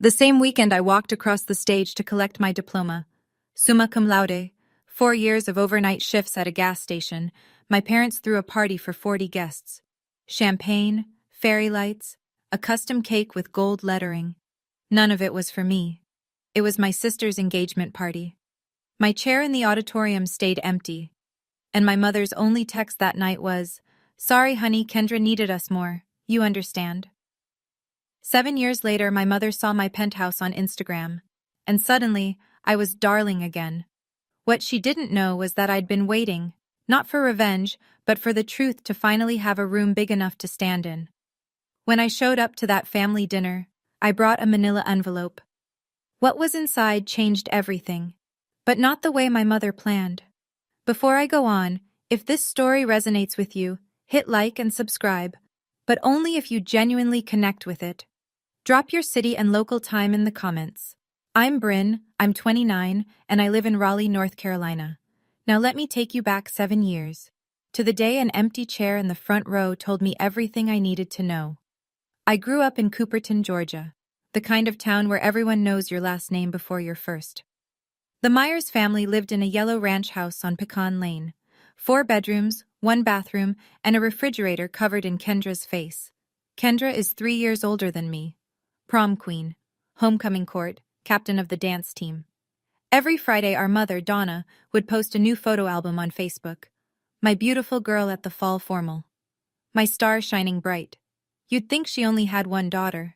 The same weekend I walked across the stage to collect my diploma. Summa cum laude, 4 years of overnight shifts at a gas station. My parents threw a party for 40 guests. Champagne, fairy lights, a custom cake with gold lettering. None of it was for me. It was my sister's engagement party. My chair in the auditorium stayed empty, and my mother's only text that night was, "Sorry, honey, Kendra needed us more. You understand." 7 years later, my mother saw my penthouse on Instagram, and suddenly, I was darling again. What she didn't know was that I'd been waiting, not for revenge, but for the truth to finally have a room big enough to stand in. When I showed up to that family dinner, I brought a manila envelope. What was inside changed everything, but not the way my mother planned. Before I go on, if this story resonates with you, hit like and subscribe, but only if you genuinely connect with it. Drop your city and local time in the comments. I'm Bryn, I'm 29, and I live in Raleigh, North Carolina. Now let me take you back 7 years, to the day an empty chair in the front row told me everything I needed to know. I grew up in Cooperton, Georgia, the kind of town where everyone knows your last name before your first. The Myers family lived in a yellow ranch house on Pecan Lane. 4 bedrooms, 1 bathroom, and a refrigerator covered in Kendra's face. Kendra is 3 years older than me. Prom queen, homecoming court, captain of the dance team. Every Friday our mother, Donna, would post a new photo album on Facebook. My beautiful girl at the fall formal. My star shining bright. You'd think she only had one daughter.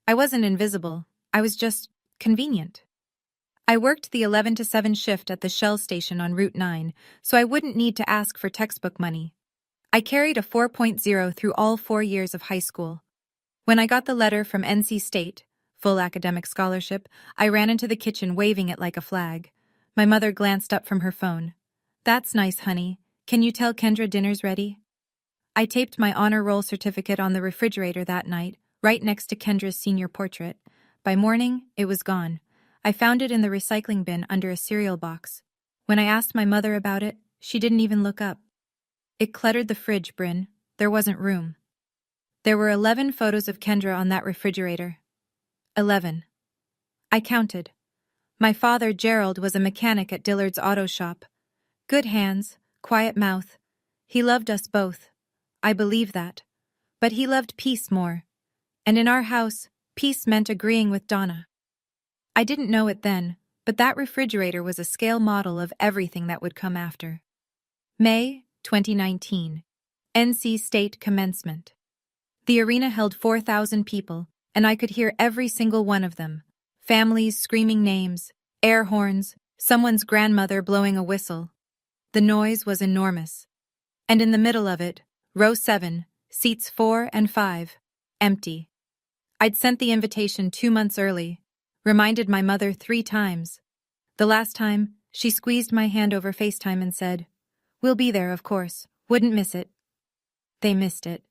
I wasn't invisible, I was just convenient. I worked the 11 to 7 shift at the Shell station on Route 9, so I wouldn't need to ask for textbook money. I carried a 4.0 through all 4 years of high school. When I got the letter from NC State, full academic scholarship, I ran into the kitchen waving it like a flag. My mother glanced up from her phone. "That's nice, honey. Can you tell Kendra dinner's ready?" I taped my honor roll certificate on the refrigerator that night, right next to Kendra's senior portrait. By morning, it was gone. I found it in the recycling bin under a cereal box. When I asked my mother about it, she didn't even look up. It cluttered the fridge, Bryn. There wasn't room. There were 11 photos of Kendra on that refrigerator. 11. I counted. My father, Gerald, was a mechanic at Dillard's auto shop. Good hands, quiet mouth. He loved us both. I believe that. But he loved peace more. And in our house, peace meant agreeing with Donna. I didn't know it then, but that refrigerator was a scale model of everything that would come after. May 2019. NC State commencement. The arena held 4,000 people, and I could hear every single one of them. Families screaming names, air horns, someone's grandmother blowing a whistle. The noise was enormous. And in the middle of it, row 7, seats 4 and 5, empty. I'd sent the invitation 2 months early, reminded my mother 3 times. The last time, she squeezed my hand over FaceTime and said, "We'll be there, of course. Wouldn't miss it." They missed it.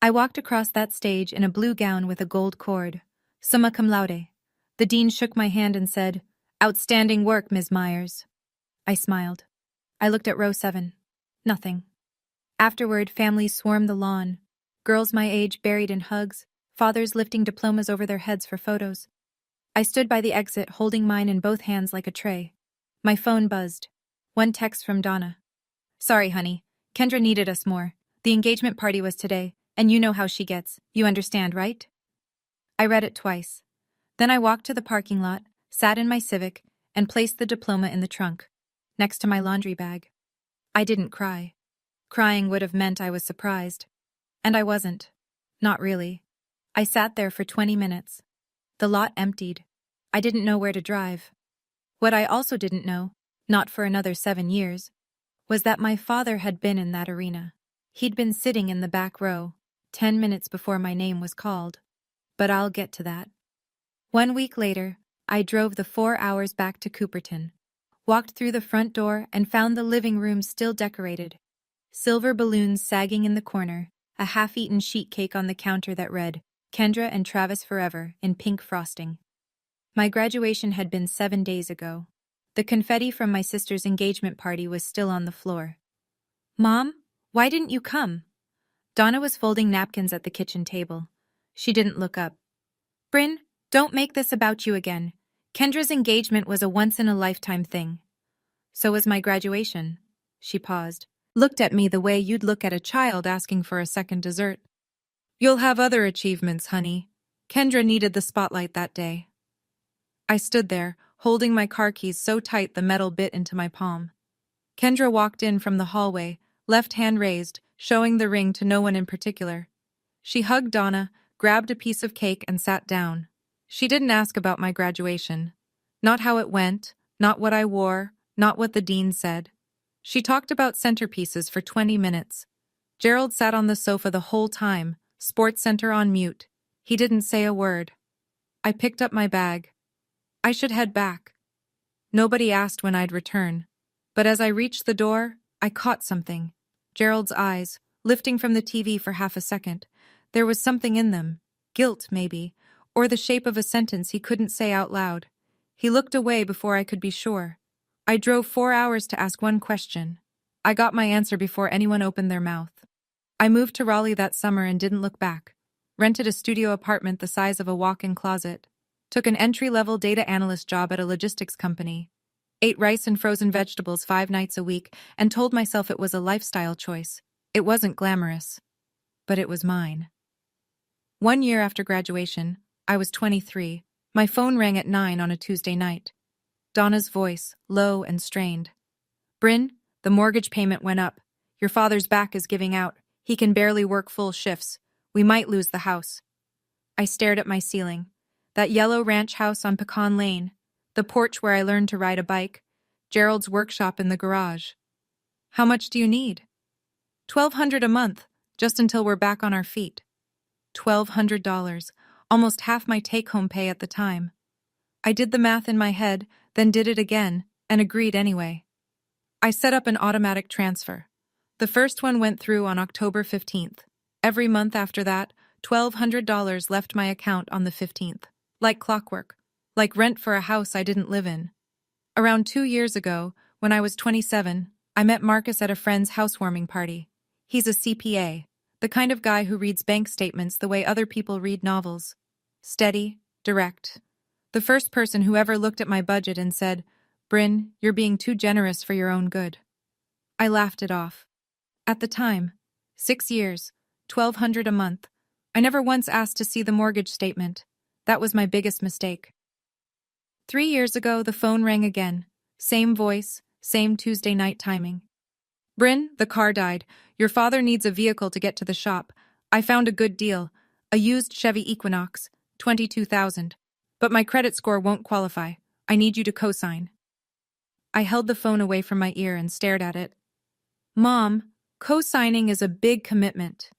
I walked across that stage in a blue gown with a gold cord. Summa cum laude. The dean shook my hand and said, "Outstanding work, Ms. Myers." I smiled. I looked at row 7. Nothing. Afterward, families swarmed the lawn. Girls my age buried in hugs, fathers lifting diplomas over their heads for photos. I stood by the exit, holding mine in both hands like a tray. My phone buzzed. One text from Donna. "Sorry, honey. Kendra needed us more. The engagement party was today, and you know how she gets. You understand, right?" I read it twice. Then I walked to the parking lot, sat in my Civic, and placed the diploma in the trunk, next to my laundry bag. I didn't cry. Crying would have meant I was surprised. And I wasn't. Not really. I sat there for 20 minutes. The lot emptied. I didn't know where to drive. What I also didn't know, not for another 7 years, was that my father had been in that arena. He'd been sitting in the back row, 10 minutes before my name was called. But I'll get to that. 1 week later, I drove the 4 hours back to Cooperton, walked through the front door and found the living room still decorated. Silver balloons sagging in the corner, a half-eaten sheet cake on the counter that read, "Kendra and Travis Forever," in pink frosting. My graduation had been 7 days ago. The confetti from my sister's engagement party was still on the floor. "Mom, why didn't you come?" Donna was folding napkins at the kitchen table. She didn't look up. "Bryn, Don't make this about you again. Kendra's engagement was a once-in-a-lifetime thing. So was my graduation. She paused, looked at me the way you'd look at a child asking for a second dessert. You'll have other achievements, honey. Kendra needed the spotlight that day. I stood there, holding my car keys so tight the metal bit into my palm. Kendra walked in from the hallway, left hand raised, showing the ring to no one in particular. She hugged Donna, grabbed a piece of cake and sat down. She didn't ask about my graduation. Not how it went, not what I wore, not what the dean said. She talked about centerpieces for 20 minutes. Gerald sat on the sofa the whole time, SportsCenter on mute. He didn't say a word. I picked up my bag. I should head back. Nobody asked when I'd return. But as I reached the door, I caught something. Gerald's eyes, lifting from the TV for half a second. There was something in them. Guilt, maybe, or the shape of a sentence he couldn't say out loud. He looked away before I could be sure. I drove 4 hours to ask one question. I got my answer before anyone opened their mouth. I moved to Raleigh that summer and didn't look back. Rented a studio apartment the size of a walk-in closet. Took an entry-level data analyst job at a logistics company. Ate rice and frozen vegetables 5 nights a week and told myself it was a lifestyle choice. It wasn't glamorous. But it was mine. 1 year after graduation, I was 23. My phone rang at 9 on a Tuesday night. Donna's voice, low and strained. Bryn, the mortgage payment went up. Your father's back is giving out. He can barely work full shifts. We might lose the house. I stared at my ceiling. That yellow ranch house on Pecan Lane. The porch where I learned to ride a bike. Gerald's workshop in the garage. How much do you need? $1,200 a month, just until we're back on our feet. $1,200, almost half my take-home pay at the time. I did the math in my head, then did it again, and agreed anyway. I set up an automatic transfer. The first one went through on October 15th. Every month after that, $1,200 left my account on the 15th. Like clockwork. Like rent for a house I didn't live in. Around 2 years ago, when I was 27, I met Marcus at a friend's housewarming party. He's a CPA, the kind of guy who reads bank statements the way other people read novels. Steady, direct. The first person who ever looked at my budget and said, Bryn, you're being too generous for your own good. I laughed it off. At the time, 6 years, $1,200 a month. I never once asked to see the mortgage statement. That was my biggest mistake. 3 years ago, the phone rang again. Same voice, same Tuesday night timing. Bryn, the car died. Your father needs a vehicle to get to the shop. I found a good deal. A used Chevy Equinox, $22,000. But my credit score won't qualify. I need you to co-sign. I held the phone away from my ear and stared at it. Mom, co-signing is a big commitment.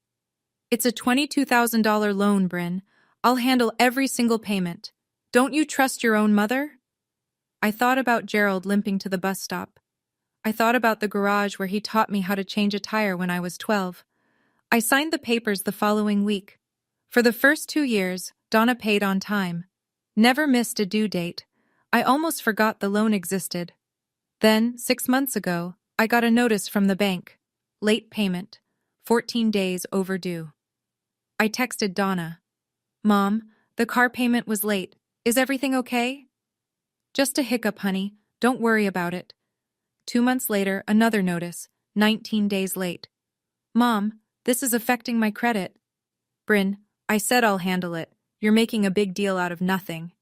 It's a $22,000 loan, Bryn. I'll handle every single payment. Don't you trust your own mother? I thought about Gerald limping to the bus stop. I thought about the garage where he taught me how to change a tire when I was 12. I signed the papers the following week. For the first 2 years, Donna paid on time. Never missed a due date. I almost forgot the loan existed. Then, 6 months ago, I got a notice from the bank. Late payment. 14 days overdue. I texted Donna. Mom, the car payment was late. Is everything okay? Just a hiccup, honey. Don't worry about it. 2 months later, another notice. 19 days late. Mom, this is affecting my credit. Bryn, I said I'll handle it. You're making a big deal out of nothing.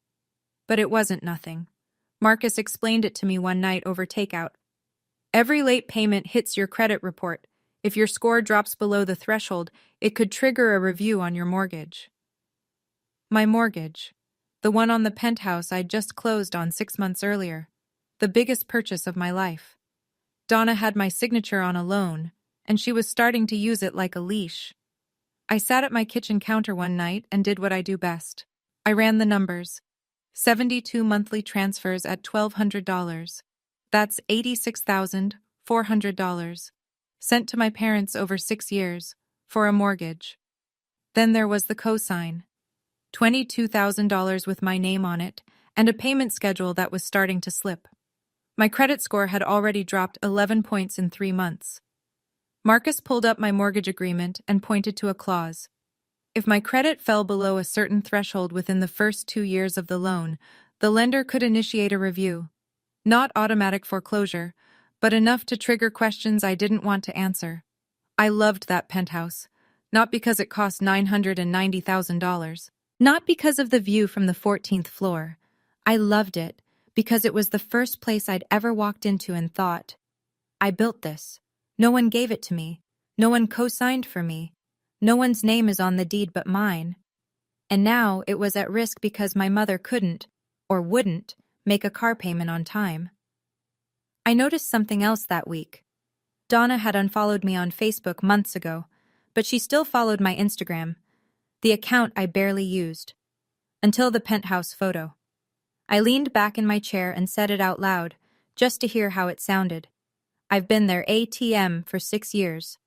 But it wasn't nothing. Marcus explained it to me one night over takeout. Every late payment hits your credit report. If your score drops below the threshold, it could trigger a review on your mortgage. My mortgage. The one on the penthouse I'd just closed on 6 months earlier. The biggest purchase of my life. Donna had my signature on a loan, and she was starting to use it like a leash. I sat at my kitchen counter one night and did what I do best. I ran the numbers. 72 monthly transfers at $1,200. That's $86,400. Sent to my parents over 6 years, for a mortgage. Then there was the cosign. $22,000 with my name on it, and a payment schedule that was starting to slip. My credit score had already dropped 11 points in 3 months. Marcus pulled up my mortgage agreement and pointed to a clause. If my credit fell below a certain threshold within the first 2 years of the loan, the lender could initiate a review. Not automatic foreclosure, but enough to trigger questions I didn't want to answer. I loved that penthouse, not because it cost $990,000. Not because of the view from the 14th floor. I loved it because it was the first place I'd ever walked into and thought, I built this. No one gave it to me. No one co-signed for me. No one's name is on the deed but mine. And now it was at risk because my mother couldn't, or wouldn't, make a car payment on time. I noticed something else that week. Donna had unfollowed me on Facebook months ago, but she still followed my Instagram, the account I barely used. Until the penthouse photo. I leaned back in my chair and said it out loud, just to hear how it sounded. I've been their ATM for 6 years.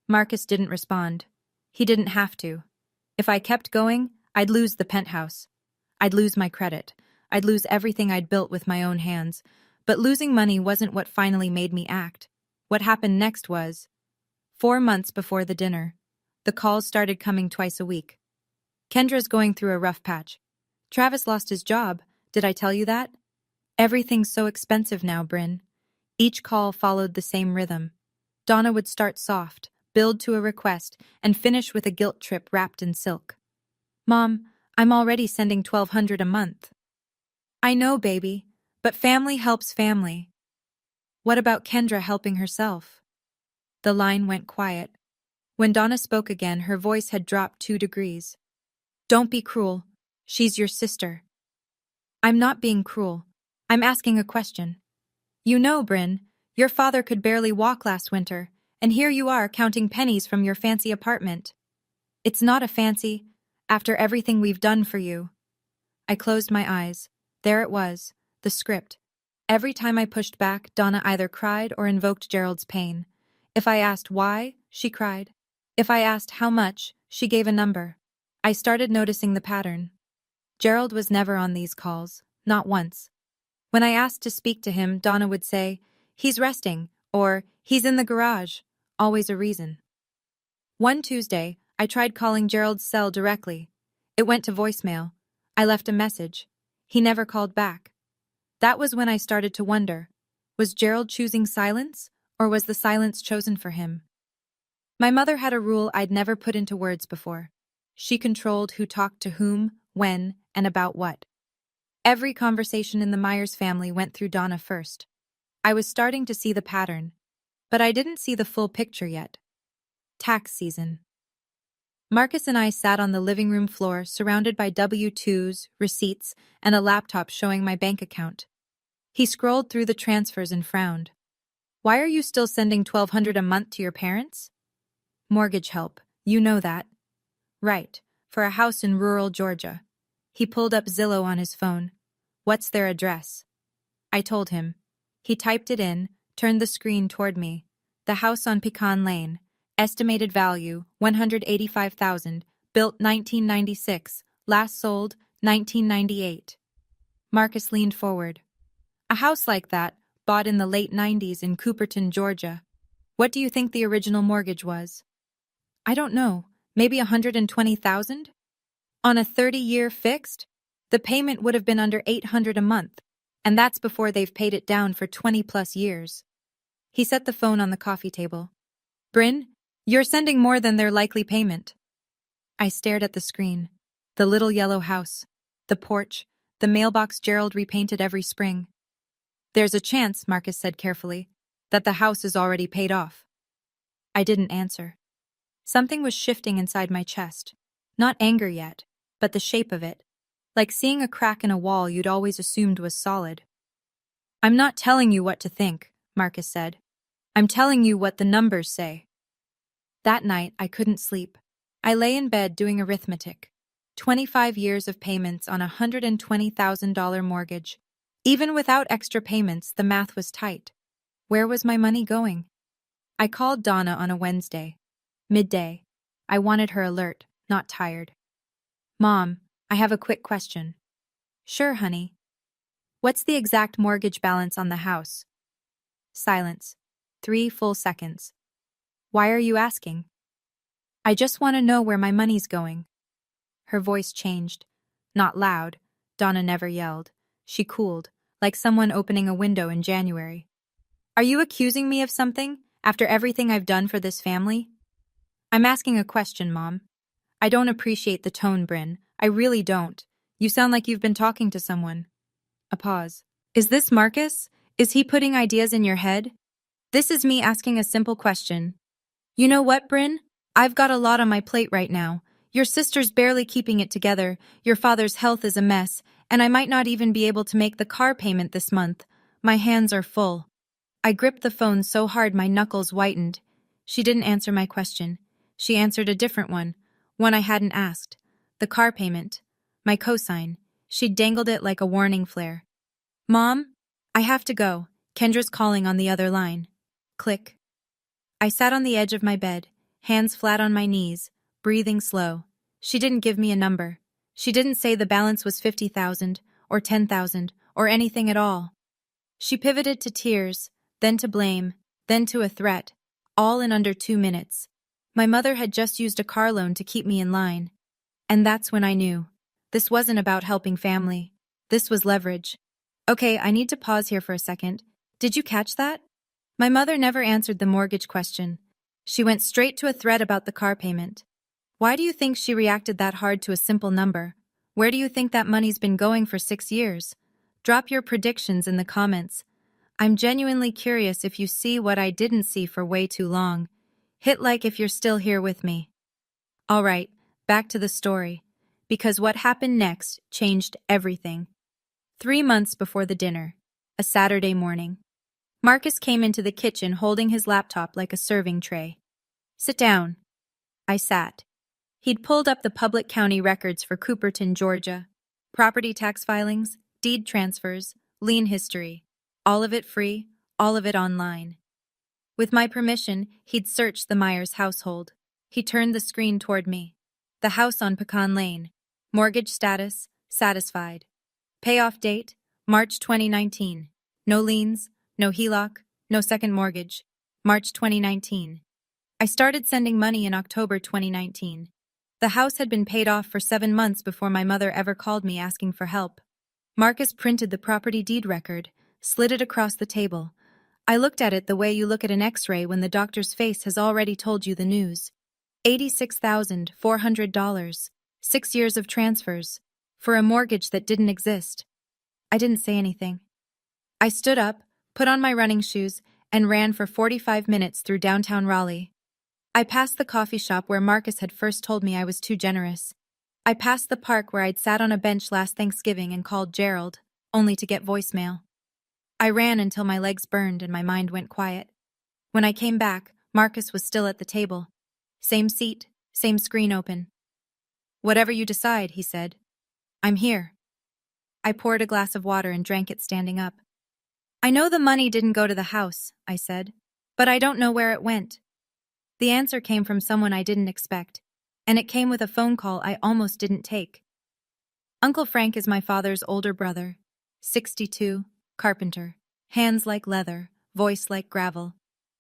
Marcus didn't respond. He didn't have to. If I kept going, I'd lose the penthouse. I'd lose my credit. I'd lose everything I'd built with my own hands. But losing money wasn't what finally made me act. What happened next was 4 months before the dinner. The calls started coming twice a week. Kendra's going through a rough patch. Travis lost his job. Did I tell you that? Everything's so expensive now, Bryn. Each call followed the same rhythm. Donna would start soft, build to a request, and finish with a guilt trip wrapped in silk. Mom, I'm already sending $1,200 a month. I know, baby, but family helps family. What about Kendra helping herself? The line went quiet. When Donna spoke again, her voice had dropped 2 degrees. Don't be cruel. She's your sister. I'm not being cruel. I'm asking a question. You know, Bryn, your father could barely walk last winter, and here you are counting pennies from your fancy apartment. It's not a fancy, after everything we've done for you. I closed my eyes. There it was, the script. Every time I pushed back, Donna either cried or invoked Gerald's pain. If I asked why, she cried. If I asked how much, she gave a number. I started noticing the pattern. Gerald was never on these calls, not once. When I asked to speak to him, Donna would say, he's resting, or he's in the garage, always a reason. One Tuesday, I tried calling Gerald's cell directly. It went to voicemail. I left a message. He never called back. That was when I started to wonder, was Gerald choosing silence, or was the silence chosen for him? My mother had a rule I'd never put into words before. She controlled who talked to whom, when, and about what. Every conversation in the Myers family went through Donna first. I was starting to see the pattern, but I didn't see the full picture yet. Tax season. Marcus and I sat on the living room floor surrounded by W-2s, receipts, and a laptop showing my bank account. He scrolled through the transfers and frowned. Why are you still sending $1,200 a month to your parents? Mortgage help, you know that. Right, for a house in rural Georgia. He pulled up Zillow on his phone. What's their address? I told him. He typed it in, turned the screen toward me. The house on Pecan Lane. Estimated value, $185,000, built 1996, last sold, 1998. Marcus leaned forward. A house like that, bought in the late 90s in Cooperton, Georgia. What do you think the original mortgage was? I don't know, maybe $120,000? On a 30-year fixed? The payment would have been under $800 a month, and that's before they've paid it down for 20-plus years. He set the phone on the coffee table. Bryn, you're sending more than their likely payment. I stared at the screen. The little yellow house. The porch. The mailbox Gerald repainted every spring. There's a chance, Marcus said carefully, that the house is already paid off. I didn't answer. Something was shifting inside my chest. Not anger yet, but the shape of it. Like seeing a crack in a wall you'd always assumed was solid. I'm not telling you what to think, Marcus said. I'm telling you what the numbers say. That night, I couldn't sleep. I lay in bed doing arithmetic. 25 years of payments on a $120,000 mortgage. Even without extra payments, the math was tight. Where was my money going? I called Donna on a Wednesday. Midday. I wanted her alert, not tired. Mom, I have a quick question. Sure, honey. What's the exact mortgage balance on the house? Silence. 3 full seconds. Why are you asking? I just want to know where my money's going. Her voice changed. Not loud. Donna never yelled. She cooled, like someone opening a window in January. Are you accusing me of something, after everything I've done for this family? I'm asking a question, Mom. I don't appreciate the tone, Bryn. I really don't. You sound like you've been talking to someone. A pause. Is this Marcus? Is he putting ideas in your head? This is me asking a simple question. You know what, Bryn? I've got a lot on my plate right now. Your sister's barely keeping it together, your father's health is a mess, and I might not even be able to make the car payment this month. My hands are full. I gripped the phone so hard my knuckles whitened. She didn't answer my question. She answered a different one I hadn't asked. The car payment. My cosign. She dangled it like a warning flare. Mom? I have to go. Kendra's calling on the other line. Click. I sat on the edge of my bed, hands flat on my knees, breathing slow. She didn't give me a number. She didn't say the balance was 50,000 or 10,000 or anything at all. She pivoted to tears, then to blame, then to a threat, all in under 2 minutes. My mother had just used a car loan to keep me in line. And that's when I knew. This wasn't about helping family. This was leverage. Okay, I need to pause here for a second. Did you catch that? My mother never answered the mortgage question. She went straight to a threat about the car payment. Why do you think she reacted that hard to a simple number? Where do you think that money's been going for 6 years? Drop your predictions in the comments. I'm genuinely curious if you see what I didn't see for way too long. Hit like if you're still here with me. Alright, back to the story. Because what happened next changed everything. 3 months before the dinner, a Saturday morning, Marcus came into the kitchen holding his laptop like a serving tray. Sit down. I sat. He'd pulled up the public county records for Cooperton, Georgia. Property tax filings, deed transfers, lien history. All of it free, all of it online. With my permission, he'd searched the Myers household. He turned the screen toward me. The house on Pecan Lane. Mortgage status, satisfied. Payoff date, March 2019. No liens, no HELOC, no second mortgage. March 2019. I started sending money in October 2019. The house had been paid off for 7 months before my mother ever called me asking for help. Marcus printed the property deed record, slid it across the table. I looked at it the way you look at an X-ray when the doctor's face has already told you the news. $86,400. 6 years of transfers. For a mortgage that didn't exist. I didn't say anything. I stood up, put on my running shoes, and ran for 45 minutes through downtown Raleigh. I passed the coffee shop where Marcus had first told me I was too generous. I passed the park where I'd sat on a bench last Thanksgiving and called Gerald, only to get voicemail. I ran until my legs burned and my mind went quiet. When I came back, Marcus was still at the table. Same seat, same screen open. Whatever you decide, he said. I'm here. I poured a glass of water and drank it standing up. I know the money didn't go to the house, I said, but I don't know where it went. The answer came from someone I didn't expect, and it came with a phone call I almost didn't take. Uncle Frank is my father's older brother, 62, carpenter, hands like leather, voice like gravel.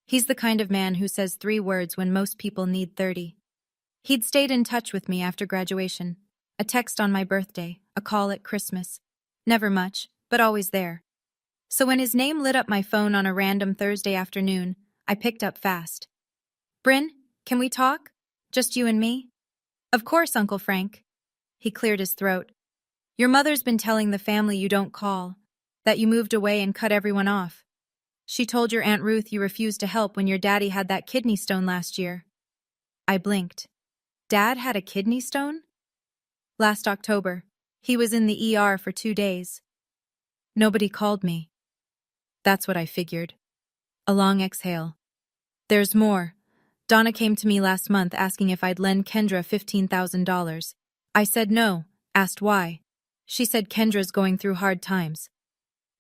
He's the kind of man who says 3 words when most people need 30. He'd stayed in touch with me after graduation, a text on my birthday, a call at Christmas. Never much, but always there. So when his name lit up my phone on a random Thursday afternoon, I picked up fast. Bryn, can we talk? Just you and me? Of course, Uncle Frank. He cleared his throat. Your mother's been telling the family you don't call, that you moved away and cut everyone off. She told your Aunt Ruth you refused to help when your daddy had that kidney stone last year. I blinked. Dad had a kidney stone? Last October. He was in the ER for 2 days. Nobody called me. That's what I figured. A long exhale. There's more. Donna came to me last month asking if I'd lend Kendra $15,000. I said no, asked why. She said Kendra's going through hard times.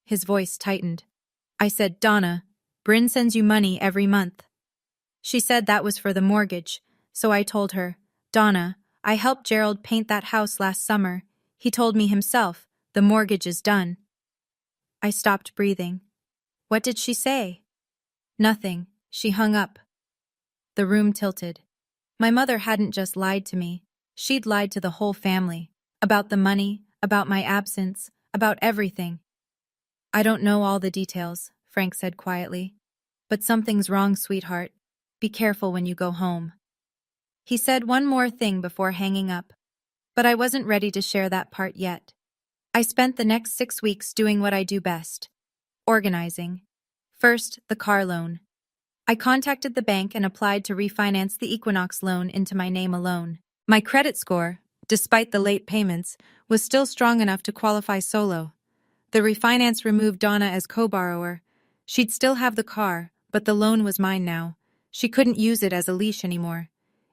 His voice tightened. I said, Donna, Bryn sends you money every month. She said that was for the mortgage, so I told her, Donna, I helped Gerald paint that house last summer. He told me himself, the mortgage is done. I stopped breathing. What did she say? Nothing. She hung up. The room tilted. My mother hadn't just lied to me. She'd lied to the whole family. About the money, about my absence, about everything. I don't know all the details, Frank said quietly. But something's wrong, sweetheart. Be careful when you go home. He said one more thing before hanging up. But I wasn't ready to share that part yet. I spent the next 6 weeks doing what I do best. Organizing. First, the car loan. I contacted the bank and applied to refinance the Equinox loan into my name alone. My credit score, despite the late payments, was still strong enough to qualify solo. The refinance removed Donna as co-borrower. She'd still have the car, but the loan was mine now. She couldn't use it as a leash anymore.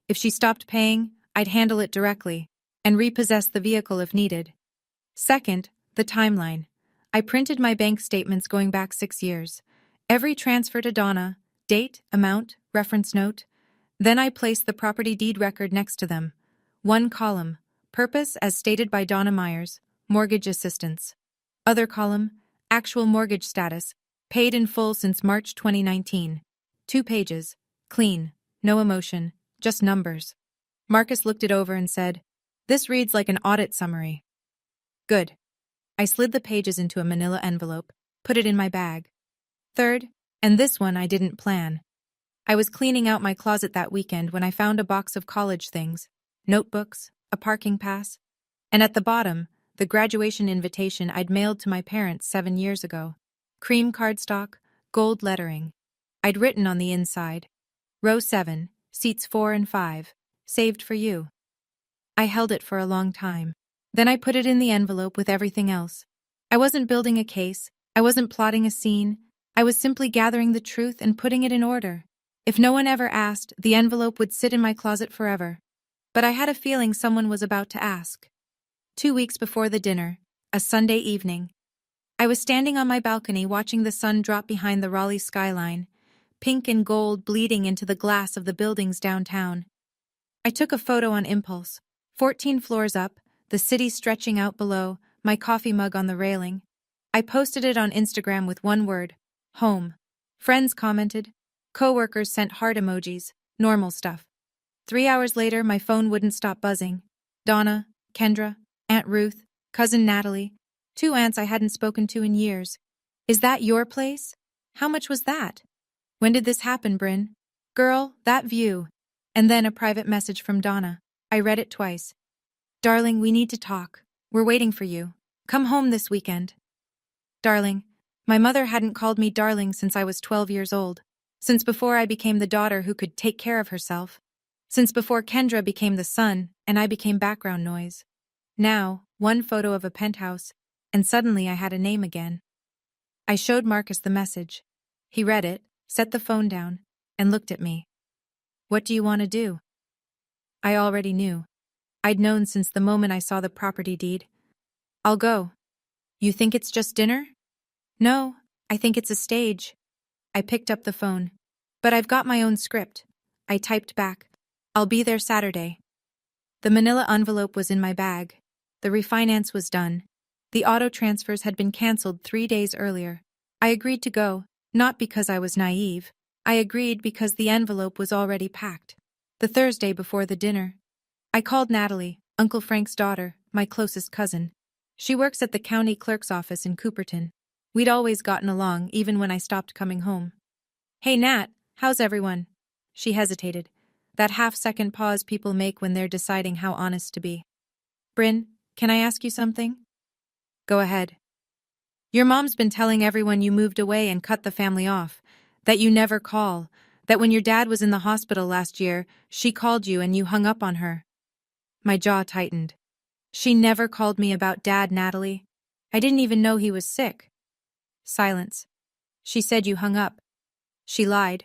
If she stopped paying, I'd handle it directly and repossess the vehicle if needed. Second, the timeline. I printed my bank statements going back 6 years. Every transfer to Donna, date, amount, reference note. Then I placed the property deed record next to them. One column, purpose as stated by Donna Myers, mortgage assistance. Other column, actual mortgage status, paid in full since March 2019. 2 pages, clean, no emotion, just numbers. Marcus looked it over and said, "This reads like an audit summary." Good. I slid the pages into a manila envelope, put it in my bag. Third, and this one I didn't plan. I was cleaning out my closet that weekend when I found a box of college things, notebooks, a parking pass, and at the bottom, the graduation invitation I'd mailed to my parents 7 years ago. Cream cardstock, gold lettering. I'd written on the inside, Row 7, seats 4 and 5, saved for you. I held it for a long time. Then I put it in the envelope with everything else. I wasn't building a case, I wasn't plotting a scene, I was simply gathering the truth and putting it in order. If no one ever asked, the envelope would sit in my closet forever. But I had a feeling someone was about to ask. 2 weeks before the dinner, a Sunday evening, I was standing on my balcony watching the sun drop behind the Raleigh skyline, pink and gold bleeding into the glass of the buildings downtown. I took a photo on impulse, 14 floors up, the city stretching out below, my coffee mug on the railing. I posted it on Instagram with one word, home. Friends commented. Coworkers sent heart emojis, normal stuff. 3 hours later, my phone wouldn't stop buzzing. Donna, Kendra, Aunt Ruth, Cousin Natalie, 2 aunts I hadn't spoken to in years. Is that your place? How much was that? When did this happen, Bryn? Girl, that view. And then a private message from Donna. I read it twice. Darling, we need to talk. We're waiting for you. Come home this weekend. Darling. My mother hadn't called me darling since I was 12 years old. Since before I became the daughter who could take care of herself. Since before Kendra became the son and I became background noise. Now, one photo of a penthouse, and suddenly I had a name again. I showed Marcus the message. He read it, set the phone down, and looked at me. What do you want to do? I already knew. I'd known since the moment I saw the property deed. I'll go. You think it's just dinner? No, I think it's a stage. I picked up the phone. But I've got my own script. I typed back. I'll be there Saturday. The manila envelope was in my bag. The refinance was done. The auto transfers had been canceled 3 days earlier. I agreed to go, not because I was naive. I agreed because the envelope was already packed. The Thursday before the dinner. I called Natalie, Uncle Frank's daughter, my closest cousin. She works at the county clerk's office in Cooperton. We'd always gotten along, even when I stopped coming home. Hey Nat, how's everyone? She hesitated. That half-second pause people make when they're deciding how honest to be. Bryn, can I ask you something? Go ahead. Your mom's been telling everyone you moved away and cut the family off, that you never call, that when your dad was in the hospital last year, she called you and you hung up on her. My jaw tightened. She never called me about Dad, Natalie. I didn't even know he was sick. Silence. She said you hung up. She lied.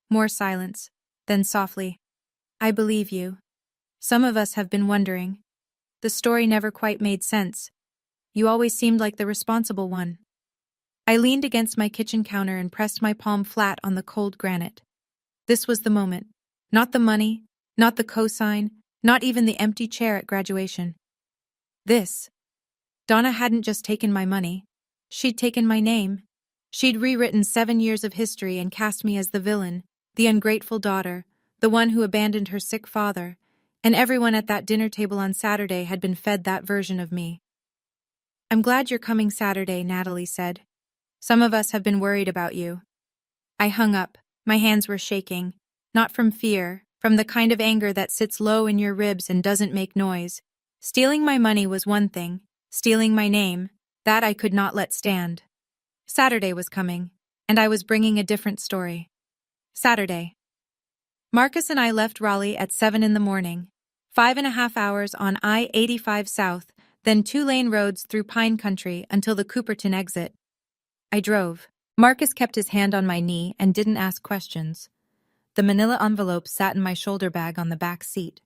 More silence. Then softly. I believe you. Some of us have been wondering. The story never quite made sense. You always seemed like the responsible one. I leaned against my kitchen counter and pressed my palm flat on the cold granite. This was the moment. Not the money, not the cosign, not even the empty chair at graduation. This. Donna hadn't just taken my money. She'd taken my name. She'd rewritten 7 years of history and cast me as the villain, the ungrateful daughter, the one who abandoned her sick father, and everyone at that dinner table on Saturday had been fed that version of me. "I'm glad you're coming Saturday," Natalie said. "Some of us have been worried about you." I hung up. My hands were shaking. Not from fear, from the kind of anger that sits low in your ribs and doesn't make noise. Stealing my money was one thing. Stealing my name, that I could not let stand. Saturday was coming, and I was bringing a different story. Saturday. Marcus and I left Raleigh at 7 in the morning. 5.5 hours on I-85 South, then 2-lane roads through Pine Country until the Cooperton exit. I drove. Marcus kept his hand on my knee and didn't ask questions. The manila envelope sat in my shoulder bag on the back seat.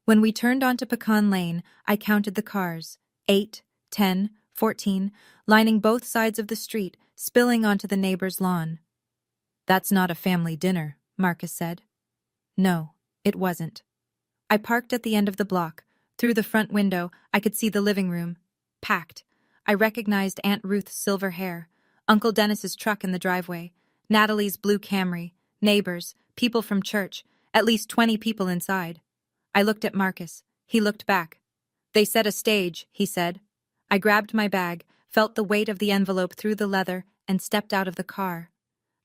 When we turned onto Pecan Lane, I counted the cars. 8, 10, 14, lining both sides of the street, spilling onto the neighbor's lawn. "That's not a family dinner," Marcus said. No, it wasn't. I parked at the end of the block. Through the front window, I could see the living room. Packed. I recognized Aunt Ruth's silver hair, Uncle Dennis's truck in the driveway, Natalie's blue Camry, neighbors, people from church, at least 20 people inside. I looked at Marcus. He looked back. "They set a stage," he said. I grabbed my bag, felt the weight of the envelope through the leather, and stepped out of the car.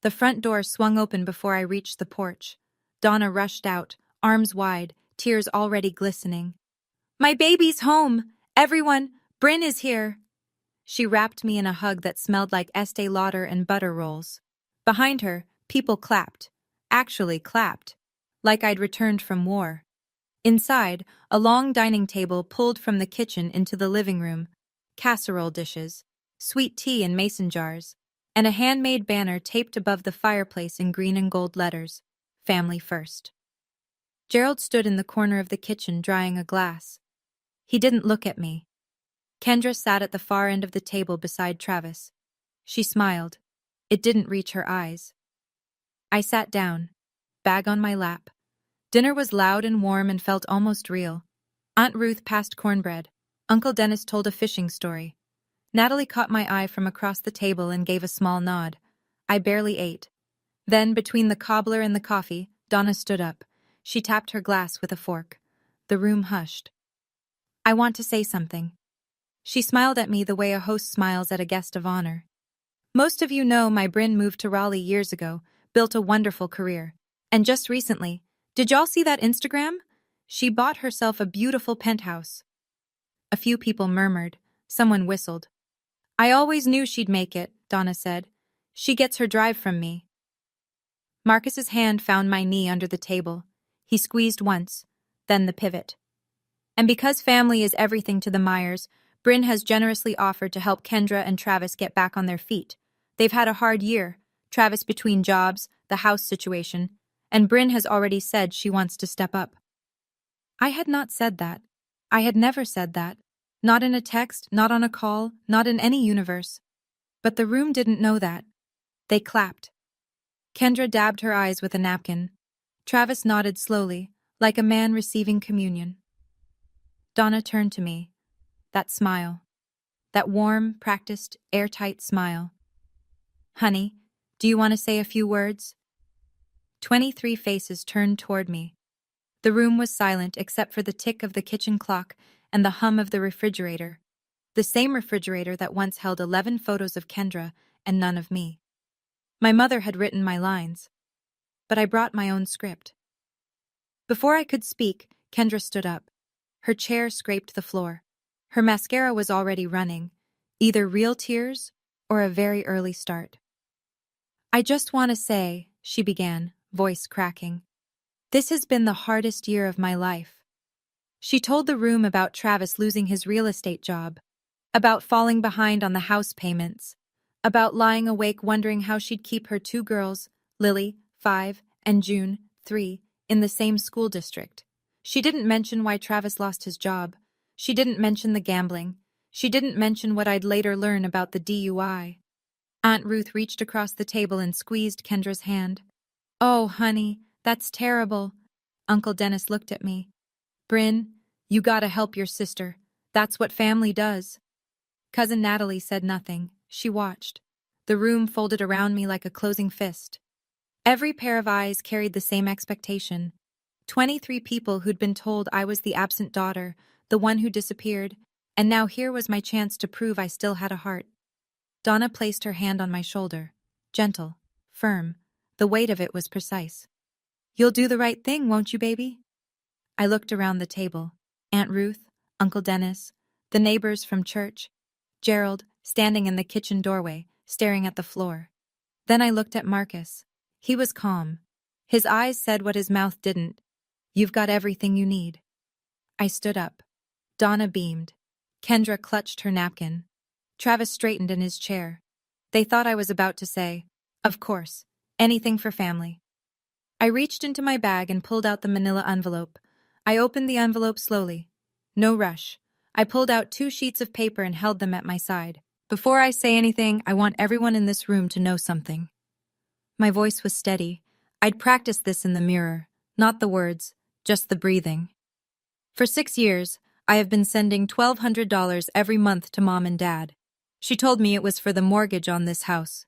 The front door swung open before I reached the porch. Donna rushed out, arms wide, tears already glistening. "My baby's home! Everyone, Bryn is here!" She wrapped me in a hug that smelled like Estee Lauder and butter rolls. Behind her, people clapped. Actually clapped. Like I'd returned from war. Inside, a long dining table pulled from the kitchen into the living room. Casserole dishes, sweet tea in mason jars, and a handmade banner taped above the fireplace in green and gold letters. Family first. Gerald stood in the corner of the kitchen drying a glass. He didn't look at me. Kendra sat at the far end of the table beside Travis. She smiled. It didn't reach her eyes. I sat down, bag on my lap. Dinner was loud and warm and felt almost real. Aunt Ruth passed cornbread. Uncle Dennis told a fishing story. Natalie caught my eye from across the table and gave a small nod. I barely ate. Then, between the cobbler and the coffee, Donna stood up. She tapped her glass with a fork. The room hushed. "I want to say something." She smiled at me the way a host smiles at a guest of honor. "Most of you know my Bryn moved to Raleigh years ago, built a wonderful career. And just recently, did y'all see that Instagram? She bought herself a beautiful penthouse." A few people murmured. Someone whistled. "I always knew she'd make it," Donna said. "She gets her drive from me." Marcus's hand found my knee under the table. He squeezed once, then the pivot. "And because family is everything to the Myers, Bryn has generously offered to help Kendra and Travis get back on their feet. They've had a hard year, Travis between jobs, the house situation, and Bryn has already said she wants to step up." I had not said that. I had never said that. Not in a text, not on a call, not in any universe. But the room didn't know that. They clapped. Kendra dabbed her eyes with a napkin. Travis nodded slowly, like a man receiving communion. Donna turned to me. That smile. That warm, practiced, airtight smile. "Honey, do you want to say a few words?" 23 faces turned toward me. The room was silent except for the tick of the kitchen clock and the hum of the refrigerator. The same refrigerator that once held 11 photos of Kendra and none of me. My mother had written my lines, but I brought my own script. Before I could speak, Kendra stood up. Her chair scraped the floor. Her mascara was already running, either real tears or a very early start. "I just want to say," she began, voice cracking, "this has been the hardest year of my life." She told the room about Travis losing his real estate job, about falling behind on the house payments, about lying awake wondering how she'd keep her 2 girls, Lily, 5, and June, 3, in the same school district. She didn't mention why Travis lost his job. She didn't mention the gambling. She didn't mention what I'd later learn about the DUI. Aunt Ruth reached across the table and squeezed Kendra's hand. "Oh, honey, that's terrible." Uncle Dennis looked at me. "Bryn, you gotta help your sister. That's what family does." Cousin Natalie said nothing. She watched. The room folded around me like a closing fist. Every pair of eyes carried the same expectation. 23 people who'd been told I was the absent daughter, the one who disappeared, and now here was my chance to prove I still had a heart. Donna placed her hand on my shoulder. Gentle, firm, the weight of it was precise. "You'll do the right thing, won't you, baby?" I looked around the table. Aunt Ruth, Uncle Dennis, the neighbors from church, Gerald, standing in the kitchen doorway, staring at the floor. Then I looked at Marcus. He was calm. His eyes said what his mouth didn't. "You've got everything you need." I stood up. Donna beamed. Kendra clutched her napkin. Travis straightened in his chair. They thought I was about to say, "Of course, anything for family." I reached into my bag and pulled out the manila envelope. I opened the envelope slowly. No rush. I pulled out 2 sheets of paper and held them at my side. "Before I say anything, I want everyone in this room to know something." My voice was steady. I'd practiced this in the mirror. Not the words, just the breathing. For 6 years, I have been sending $1,200 every month to Mom and Dad. She told me it was for the mortgage on this house.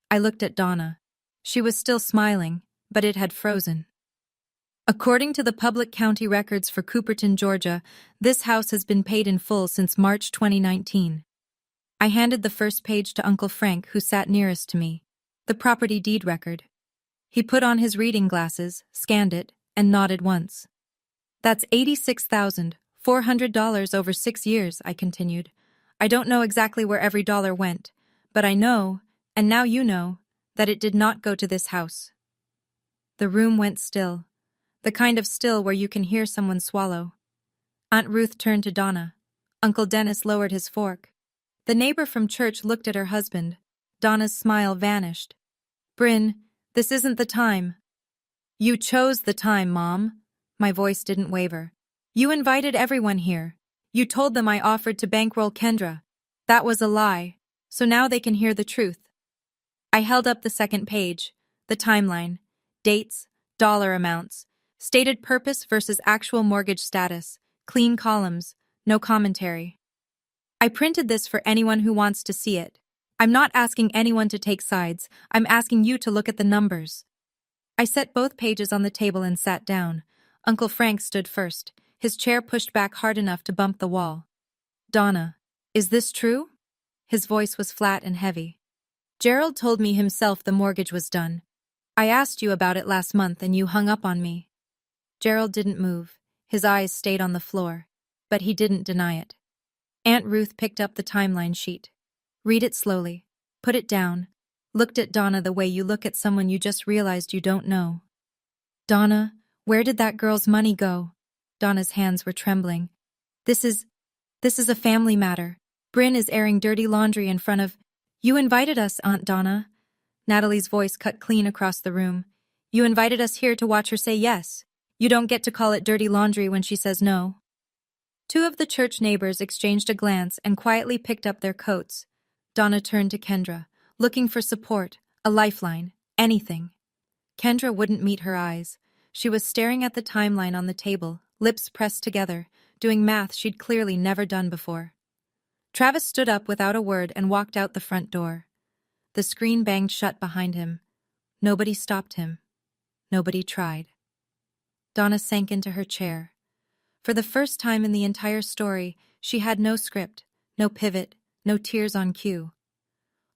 I looked at Donna. She was still smiling, but it had frozen. According to the public county records for Cooperton, Georgia, this house has been paid in full since March 2019. I handed the first page to Uncle Frank, who sat nearest to me, the property deed record. He put on his reading glasses, scanned it, and nodded once. "That's $86,400 over 6 years, I continued. "I don't know exactly where every dollar went, but I know, and now you know, that it did not go to this house." The room went still. The kind of still where you can hear someone swallow. Aunt Ruth turned to Donna. Uncle Dennis lowered his fork. The neighbor from church looked at her husband. Donna's smile vanished. "Bryn, this isn't the time." "You chose the time, Mom." My voice didn't waver. "You invited everyone here. You told them I offered to bankroll Kendra. That was a lie, so now they can hear the truth." I held up the second page, the timeline, dates, dollar amounts, stated purpose versus actual mortgage status, clean columns, no commentary. "I printed this for anyone who wants to see it. I'm not asking anyone to take sides, I'm asking you to look at the numbers." I set both pages on the table and sat down. Uncle Frank stood first, his chair pushed back hard enough to bump the wall. "Donna, is this true?" His voice was flat and heavy. "Gerald told me himself the mortgage was done. I asked you about it last month and you hung up on me." Gerald didn't move. His eyes stayed on the floor, but he didn't deny it. Aunt Ruth picked up the timeline sheet. "Read it slowly. Put it down." Looked at Donna the way you look at someone you just realized you don't know. "Donna, where did that girl's money go?" Donna's hands were trembling. This is a family matter. Bryn is airing dirty laundry in front of—" "You invited us, Aunt Donna." Natalie's voice cut clean across the room. "You invited us here to watch her say yes. You don't get to call it dirty laundry when she says no." 2 of the church neighbors exchanged a glance and quietly picked up their coats. Donna turned to Kendra, looking for support, a lifeline, anything. Kendra wouldn't meet her eyes. She was staring at the timeline on the table, lips pressed together, doing math she'd clearly never done before. Travis stood up without a word and walked out the front door. The screen banged shut behind him. Nobody stopped him. Nobody tried. Donna sank into her chair. For the first time in the entire story, she had no script, no pivot, no tears on cue.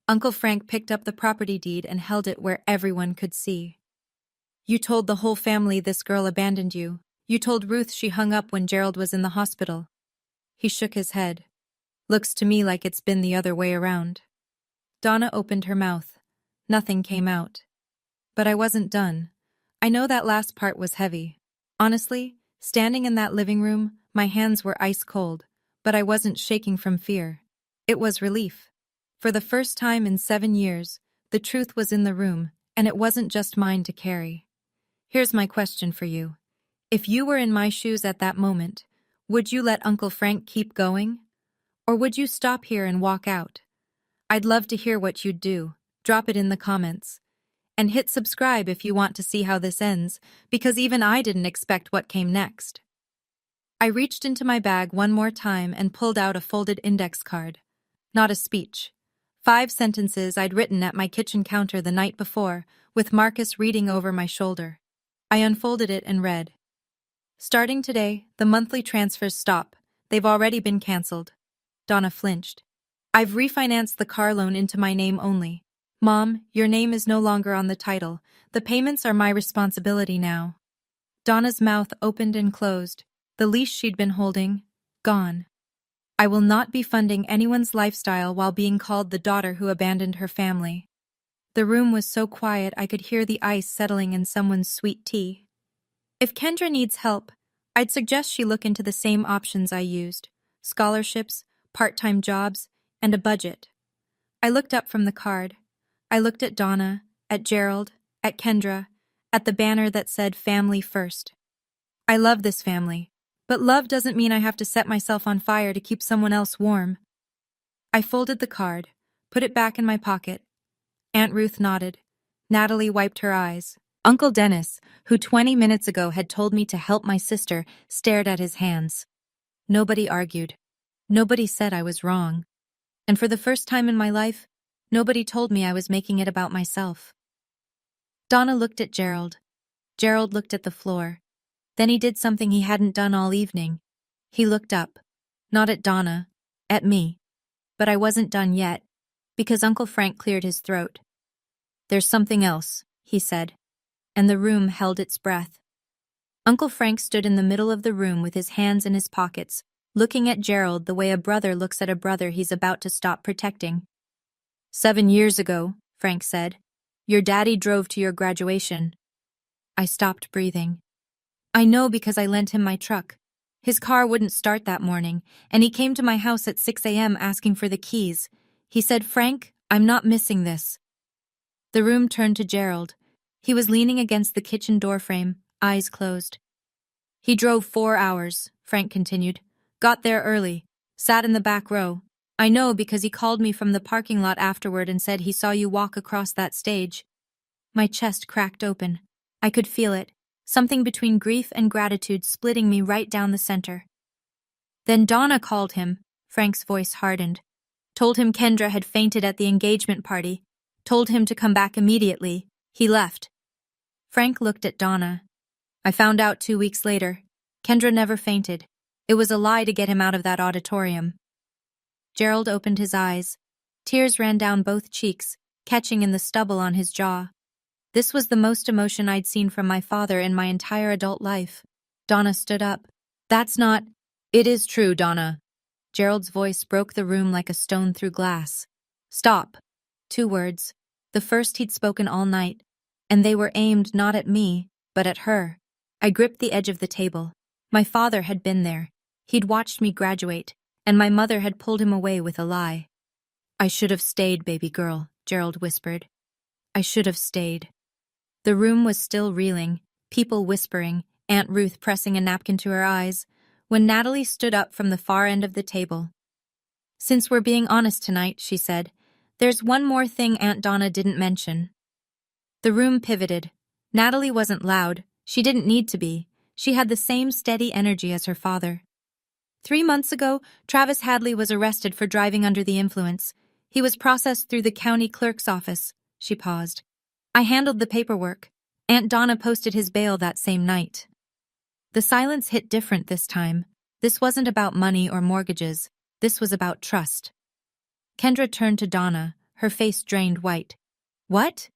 Uncle Frank picked up the property deed and held it where everyone could see. "You told the whole family this girl abandoned you. You told Ruth she hung up when Gerald was in the hospital." He shook his head. "Looks to me like it's been the other way around." Donna opened her mouth. Nothing came out. But I wasn't done. I know that last part was heavy. Honestly, standing in that living room, my hands were ice cold, but I wasn't shaking from fear. It was relief. For the first time in 7 years, the truth was in the room, and it wasn't just mine to carry. Here's my question for you. If you were in my shoes at that moment, would you let Uncle Frank keep going? Or would you stop here and walk out? I'd love to hear what you'd do. Drop it in the comments. And hit subscribe if you want to see how this ends, because even I didn't expect what came next. I reached into my bag one more time and pulled out a folded index card. Not a speech. 5 sentences I'd written at my kitchen counter the night before, with Marcus reading over my shoulder. I unfolded it and read. Starting today, the monthly transfers stop. They've already been cancelled. Donna flinched. I've refinanced the car loan into my name only. Mom, your name is no longer on the title. The payments are my responsibility now. Donna's mouth opened and closed. The leash she'd been holding, gone. I will not be funding anyone's lifestyle while being called the daughter who abandoned her family. The room was so quiet I could hear the ice settling in someone's sweet tea. If Kendra needs help, I'd suggest she look into the same options I used: scholarships, part-time jobs, and a budget. I looked up from the card. I looked at Donna, at Gerald, at Kendra, at the banner that said Family First. I love this family, but love doesn't mean I have to set myself on fire to keep someone else warm. I folded the card, put it back in my pocket. Aunt Ruth nodded. Natalie wiped her eyes. Uncle Dennis, who 20 minutes ago had told me to help my sister, stared at his hands. Nobody argued. Nobody said I was wrong. And for the first time in my life, nobody told me I was making it about myself. Donna looked at Gerald. Gerald looked at the floor. Then he did something he hadn't done all evening. He looked up. Not at Donna, at me. But I wasn't done yet, because Uncle Frank cleared his throat. There's something else, he said, and the room held its breath. Uncle Frank stood in the middle of the room with his hands in his pockets, looking at Gerald the way a brother looks at a brother he's about to stop protecting. 7 years ago, Frank said, your daddy drove to your graduation. I stopped breathing. I know because I lent him my truck. His car wouldn't start that morning, and he came to my house at 6 a.m. asking for the keys. He said, Frank, I'm not missing this. The room turned to Gerald. He was leaning against the kitchen doorframe, eyes closed. He drove 4 hours, Frank continued. Got there early. Sat in the back row. I know because he called me from the parking lot afterward and said he saw you walk across that stage. My chest cracked open. I could feel it. Something between grief and gratitude splitting me right down the center. Then Donna called him. Frank's voice hardened. Told him Kendra had fainted at the engagement party. Told him to come back immediately. He left. Frank looked at Donna. I found out 2 weeks later. Kendra never fainted. It was a lie to get him out of that auditorium. Gerald opened his eyes. Tears ran down both cheeks, catching in the stubble on his jaw. This was the most emotion I'd seen from my father in my entire adult life. Donna stood up. That's not... It is true, Donna. Gerald's voice broke the room like a stone through glass. Stop. 2 words. The first he'd spoken all night. And they were aimed not at me, but at her. I gripped the edge of the table. My father had been there. He'd watched me graduate, and my mother had pulled him away with a lie. I should have stayed, baby girl, Gerald whispered. I should have stayed. The room was still reeling, people whispering, Aunt Ruth pressing a napkin to her eyes, when Natalie stood up from the far end of the table. Since we're being honest tonight, she said, there's one more thing Aunt Donna didn't mention. The room pivoted. Natalie wasn't loud. She didn't need to be. She had the same steady energy as her father. 3 months ago, Travis Hadley was arrested for driving under the influence. He was processed through the county clerk's office. She paused. I handled the paperwork. Aunt Donna posted his bail that same night. The silence hit different this time. This wasn't about money or mortgages. This was about trust. Kendra turned to Donna, her face drained white. What?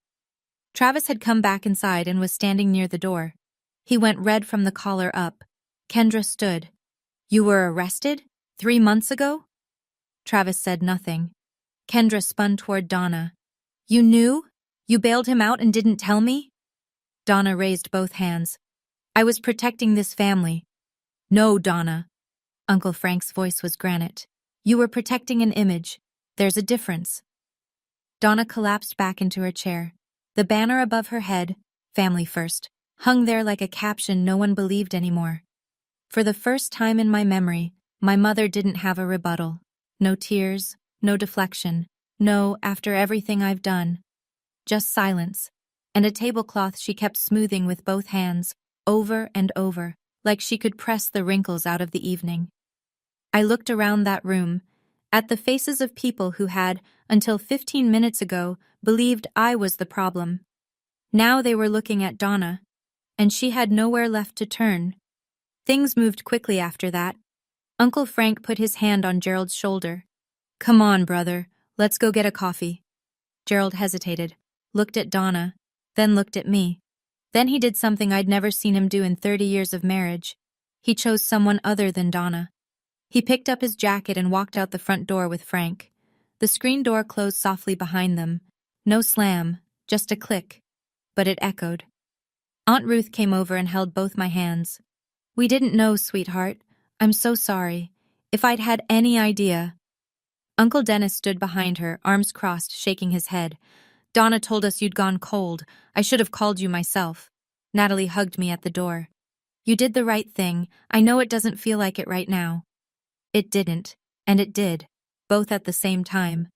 Travis had come back inside and was standing near the door. He went red from the collar up. Kendra stood. You were arrested? 3 months ago? Travis said nothing. Kendra spun toward Donna. You knew? You bailed him out and didn't tell me? Donna raised both hands. I was protecting this family. No, Donna. Uncle Frank's voice was granite. You were protecting an image. There's a difference. Donna collapsed back into her chair. The banner above her head, Family First, hung there like a caption no one believed anymore. For the first time in my memory, my mother didn't have a rebuttal. No tears, no deflection, no after everything I've done. Just silence, and a tablecloth she kept smoothing with both hands, over and over, like she could press the wrinkles out of the evening. I looked around that room, at the faces of people who had, until 15 minutes ago, believed I was the problem. Now they were looking at Donna, and she had nowhere left to turn. Things moved quickly after that. Uncle Frank put his hand on Gerald's shoulder. "Come on, brother, let's go get a coffee." Gerald hesitated, looked at Donna, then looked at me. Then he did something I'd never seen him do in 30 years of marriage. He chose someone other than Donna. He picked up his jacket and walked out the front door with Frank. The screen door closed softly behind them. No slam, just a click. But it echoed. Aunt Ruth came over and held both my hands. "We didn't know, sweetheart. I'm so sorry. If I'd had any idea." Uncle Dennis stood behind her, arms crossed, shaking his head. "Donna told us you'd gone cold. I should have called you myself." Natalie hugged me at the door. "You did the right thing. I know it doesn't feel like it right now." It didn't, and it did, both at the same time.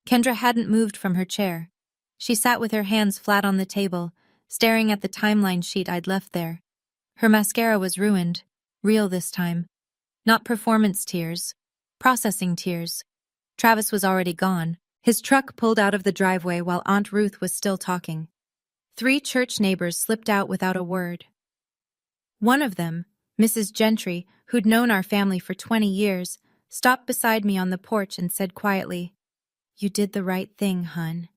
Kendra hadn't moved from her chair. She sat with her hands flat on the table, staring at the timeline sheet I'd left there. Her mascara was ruined, real this time. Not performance tears, processing tears. Travis was already gone. His truck pulled out of the driveway while Aunt Ruth was still talking. 3 church neighbors slipped out without a word. One of them, Mrs. Gentry, who'd known our family for 20 years, stopped beside me on the porch and said quietly, "You did the right thing, hun."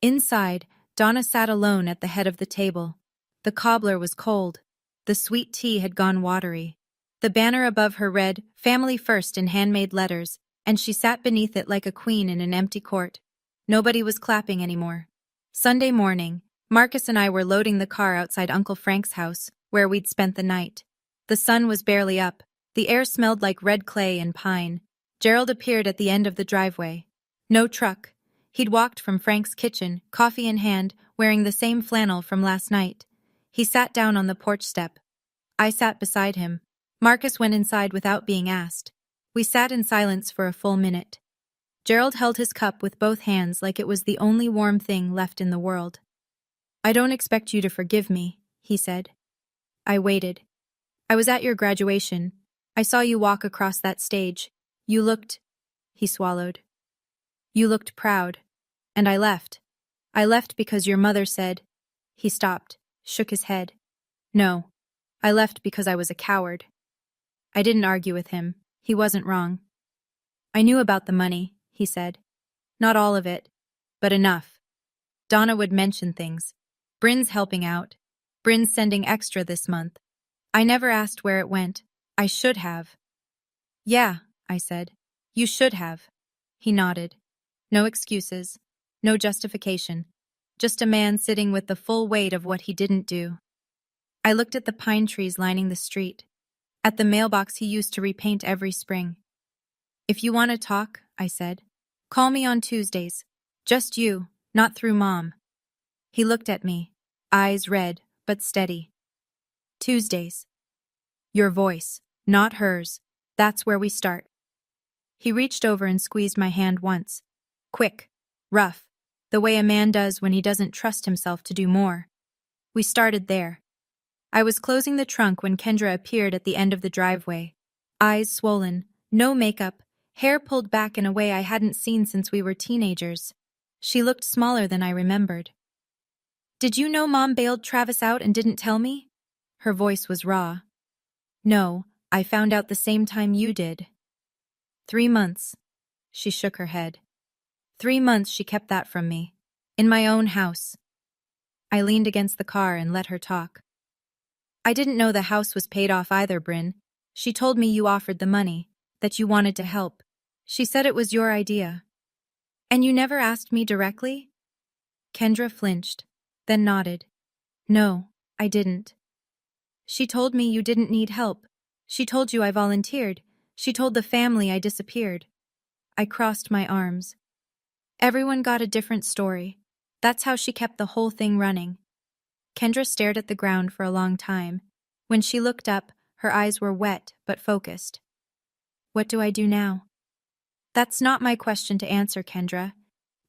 Inside, Donna sat alone at the head of the table. The cobbler was cold. The sweet tea had gone watery. The banner above her read, "Family First" in handmade letters, and she sat beneath it like a queen in an empty court. Nobody was clapping anymore. Sunday morning, Marcus and I were loading the car outside Uncle Frank's house, where we'd spent the night. The sun was barely up. The air smelled like red clay and pine. Gerald appeared at the end of the driveway. No truck. He'd walked from Frank's kitchen, coffee in hand, wearing the same flannel from last night. He sat down on the porch step. I sat beside him. Marcus went inside without being asked. We sat in silence for a full minute. Gerald held his cup with both hands like it was the only warm thing left in the world. "I don't expect you to forgive me," he said. I waited. "I was at your graduation. I saw you walk across that stage. You looked—" He swallowed. "You looked proud. And I left. I left because your mother said—" He stopped, shook his head. "No. I left because I was a coward." I didn't argue with him. He wasn't wrong. "I knew about the money," he said. "Not all of it, but enough. Donna would mention things. Bryn's helping out. Bryn's sending extra this month. I never asked where it went. I should have." "Yeah," I said. "You should have." He nodded. No excuses. No justification. Just a man sitting with the full weight of what he didn't do. I looked at the pine trees lining the street. At the mailbox he used to repaint every spring. "If you want to talk," I said, "call me on Tuesdays. Just you, not through Mom." He looked at me, eyes red, but steady. "Tuesdays. Your voice, not hers. That's where we start." He reached over and squeezed my hand once. Quick, rough, the way a man does when he doesn't trust himself to do more. We started there. I was closing the trunk when Kendra appeared at the end of the driveway. Eyes swollen, no makeup, hair pulled back in a way I hadn't seen since we were teenagers. She looked smaller than I remembered. "Did you know Mom bailed Travis out and didn't tell me?" Her voice was raw. "No, I found out the same time you did." 3 months. She shook her head. 3 months she kept that from me. In my own house. I leaned against the car and let her talk. "I didn't know the house was paid off either, Bryn. She told me you offered the money, that you wanted to help. She said it was your idea." "And you never asked me directly?" Kendra flinched, then nodded. "No, I didn't." "She told me you didn't need help. She told you I volunteered. She told the family I disappeared." I crossed my arms. Everyone got a different story. That's how she kept the whole thing running. Kendra stared at the ground for a long time. When she looked up, her eyes were wet but focused. "What do I do now?" "That's not my question to answer, Kendra.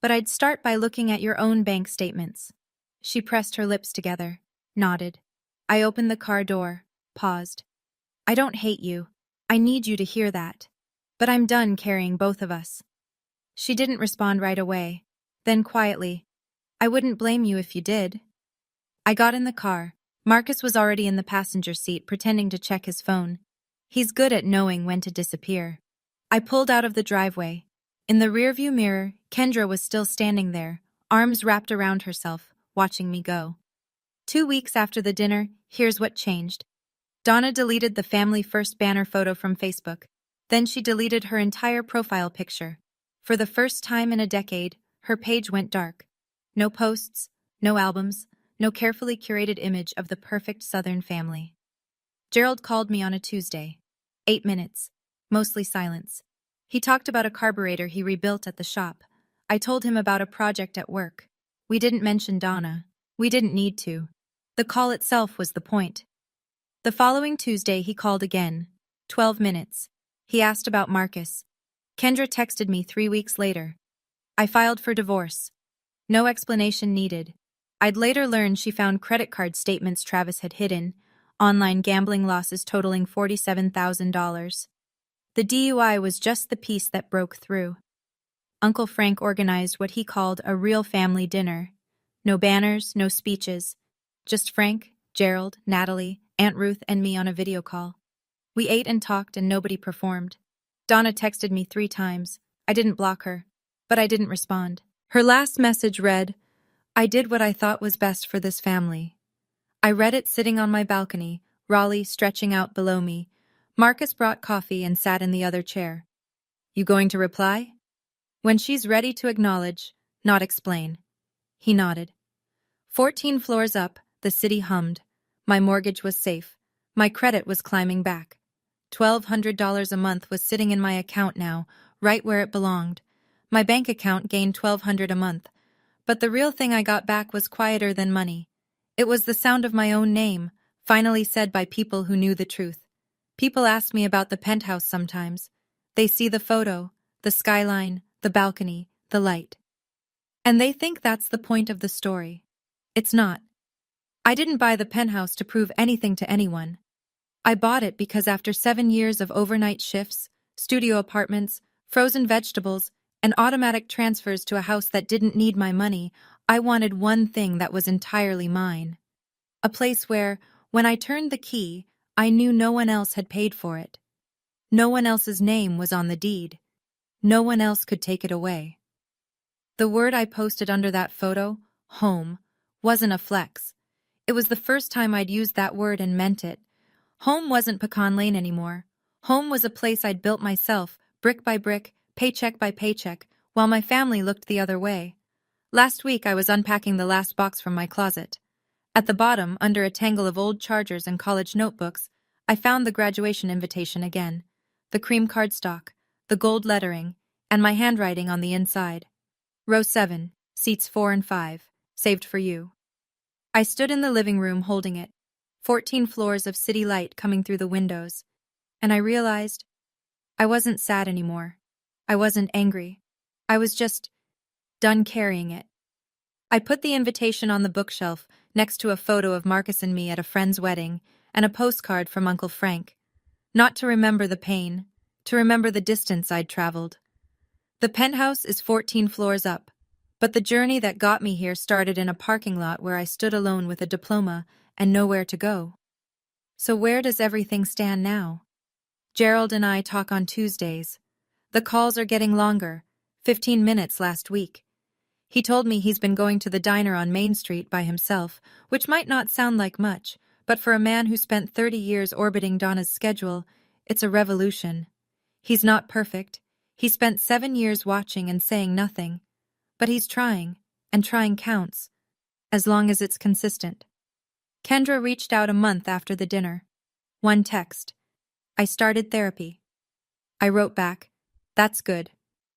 But I'd start by looking at your own bank statements." She pressed her lips together, nodded. I opened the car door, paused. "I don't hate you. I need you to hear that. But I'm done carrying both of us." She didn't respond right away. Then quietly, I wouldn't blame you if you did. I got in the car. Marcus was already in the passenger seat pretending to check his phone. He's good at knowing when to disappear. I pulled out of the driveway. In the rearview mirror, Kendra was still standing there, arms wrapped around herself, watching me go. 2 weeks after the dinner, here's what changed. Donna deleted the family first banner photo from Facebook. Then she deleted her entire profile picture. For the first time in a decade, her page went dark. No posts, no albums, no carefully curated image of the perfect Southern family. Gerald called me on a Tuesday. 8 minutes. Mostly silence. He talked about a carburetor he rebuilt at the shop. I told him about a project at work. We didn't mention Donna. We didn't need to. The call itself was the point. The following Tuesday he called again. 12 minutes. He asked about Marcus. Kendra texted me 3 weeks later. I filed for divorce. No explanation needed. I'd later learn she found credit card statements Travis had hidden, online gambling losses totaling $47,000. The DUI was just the piece that broke through. Uncle Frank organized what he called a real family dinner. No banners, no speeches. Just Frank, Gerald, Natalie, Aunt Ruth, and me on a video call. We ate and talked and nobody performed. Donna texted me 3 times. I didn't block her, but I didn't respond. Her last message read, "I did what I thought was best for this family." I read it sitting on my balcony, Raleigh stretching out below me. Marcus brought coffee and sat in the other chair. "You going to reply?" "When she's ready to acknowledge, not explain." He nodded. 14 floors up, the city hummed. My mortgage was safe. My credit was climbing back. $1,200 a month was sitting in my account now, right where it belonged. My bank account gained $1,200 a month. But the real thing I got back was quieter than money. It was the sound of my own name, finally said by people who knew the truth. People ask me about the penthouse sometimes. They see the photo, the skyline, the balcony, the light. And they think that's the point of the story. It's not. I didn't buy the penthouse to prove anything to anyone. I bought it because after 7 years of overnight shifts, studio apartments, frozen vegetables, and automatic transfers to a house that didn't need my money, I wanted one thing that was entirely mine. A place where, when I turned the key, I knew no one else had paid for it. No one else's name was on the deed. No one else could take it away. The word I posted under that photo, home, wasn't a flex. It was the first time I'd used that word and meant it. Home wasn't Pecan Lane anymore. Home was a place I'd built myself, brick by brick, paycheck by paycheck, while my family looked the other way. Last week I was unpacking the last box from my closet. At the bottom, under a tangle of old chargers and college notebooks, I found the graduation invitation again. The cream cardstock, the gold lettering, and my handwriting on the inside. Row 7, seats 4 and 5, saved for you. I stood in the living room holding it, 14 floors of city light coming through the windows, and I realized I wasn't sad anymore. I wasn't angry. I was just done carrying it. I put the invitation on the bookshelf next to a photo of Marcus and me at a friend's wedding and a postcard from Uncle Frank. Not to remember the pain, to remember the distance I'd traveled. The penthouse is 14 floors up, but the journey that got me here started in a parking lot where I stood alone with a diploma and nowhere to go. So where does everything stand now? Gerald and I talk on Tuesdays. The calls are getting longer, 15 minutes last week. He told me he's been going to the diner on Main Street by himself, which might not sound like much, but for a man who spent 30 years orbiting Donna's schedule, it's a revolution. He's not perfect. He spent 7 years watching and saying nothing. But he's trying, and trying counts, as long as it's consistent. Kendra reached out a month after the dinner. One text. I started therapy. I wrote back, that's good.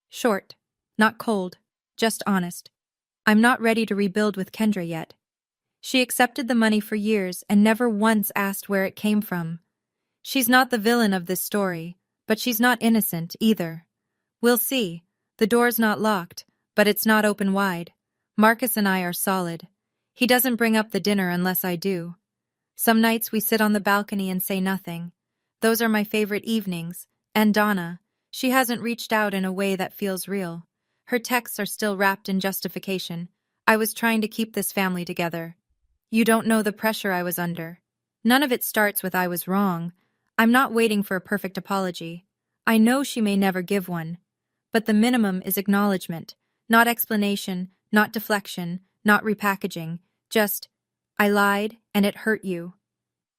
Short, not cold, just honest. I'm not ready to rebuild with Kendra yet. She accepted the money for years and never once asked where it came from. She's not the villain of this story, but she's not innocent either. We'll see. The door's not locked, but it's not open wide. Marcus and I are solid. He doesn't bring up the dinner unless I do. Some nights we sit on the balcony and say nothing. Those are my favorite evenings. And Donna, she hasn't reached out in a way that feels real. Her texts are still wrapped in justification. I was trying to keep this family together. You don't know the pressure I was under. None of it starts with I was wrong. I'm not waiting for a perfect apology. I know she may never give one. But the minimum is acknowledgement, not explanation, not deflection, not repackaging, just, I lied and it hurt you.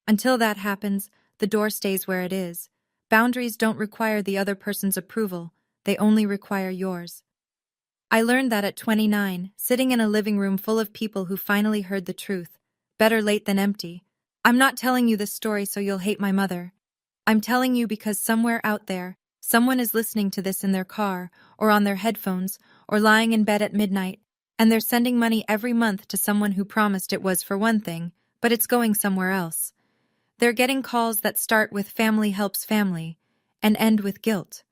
Until that happens, the door stays where it is. Boundaries don't require the other person's approval, they only require yours. I learned that at 29, sitting in a living room full of people who finally heard the truth. Better late than empty. I'm not telling you this story so you'll hate my mother. I'm telling you because somewhere out there, someone is listening to this in their car, or on their headphones, or lying in bed at midnight, and they're sending money every month to someone who promised it was for one thing, but it's going somewhere else. They're getting calls that start with family helps family, and end with guilt.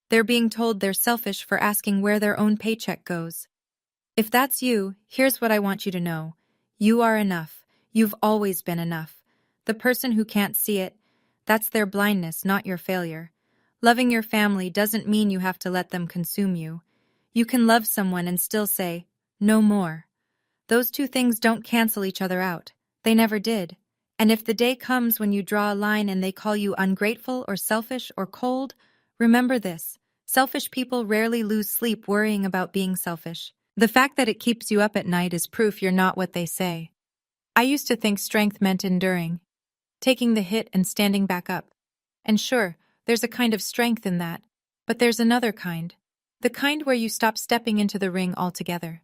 They're being told they're selfish for asking where their own paycheck goes. If that's you, here's what I want you to know. You are enough. You've always been enough. The person who can't see it, that's their blindness, not your failure. Loving your family doesn't mean you have to let them consume you. You can love someone and still say, no more. Those two things don't cancel each other out. They never did. And if the day comes when you draw a line and they call you ungrateful or selfish or cold, remember this. Selfish people rarely lose sleep worrying about being selfish. The fact that it keeps you up at night is proof you're not what they say. I used to think strength meant enduring, taking the hit and standing back up. And sure, there's a kind of strength in that, but there's another kind. The kind where you stop stepping into the ring altogether.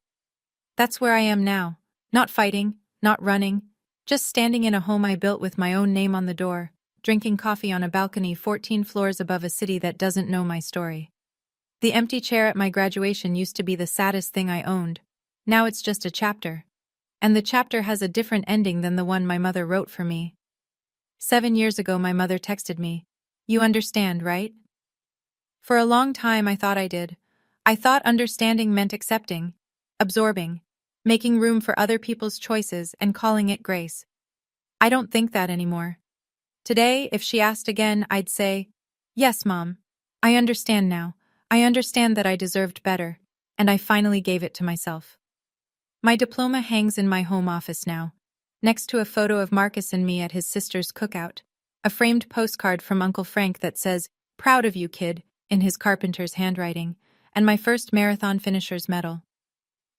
That's where I am now. Not fighting, not running, just standing in a home I built with my own name on the door, drinking coffee on a balcony 14 floors above a city that doesn't know my story. The empty chair at my graduation used to be the saddest thing I owned. Now it's just a chapter. And the chapter has a different ending than the one my mother wrote for me. 7 years ago my mother texted me, "You understand, right?" For a long time I thought I did. I thought understanding meant accepting, absorbing, making room for other people's choices and calling it grace. I don't think that anymore. Today, if she asked again, I'd say, "Yes, Mom. I understand now. I understand that I deserved better, and I finally gave it to myself." My diploma hangs in my home office now, next to a photo of Marcus and me at his sister's cookout, a framed postcard from Uncle Frank that says, "Proud of you, kid," in his carpenter's handwriting, and my first marathon finisher's medal.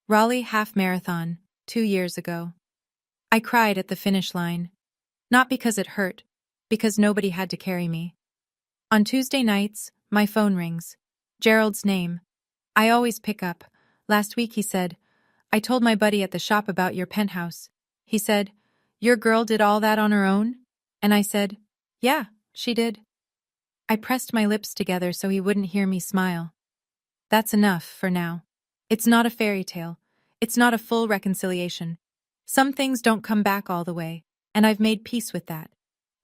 Raleigh Half Marathon, 2 years ago. I cried at the finish line. Not because it hurt, because nobody had to carry me. On Tuesday nights, my phone rings. Gerald's name. I always pick up. Last week he said, "I told my buddy at the shop about your penthouse." He said, "Your girl did all that on her own?" And I said, "Yeah, she did." I pressed my lips together so he wouldn't hear me smile. That's enough for now. It's not a fairy tale. It's not a full reconciliation. Some things don't come back all the way, and I've made peace with that.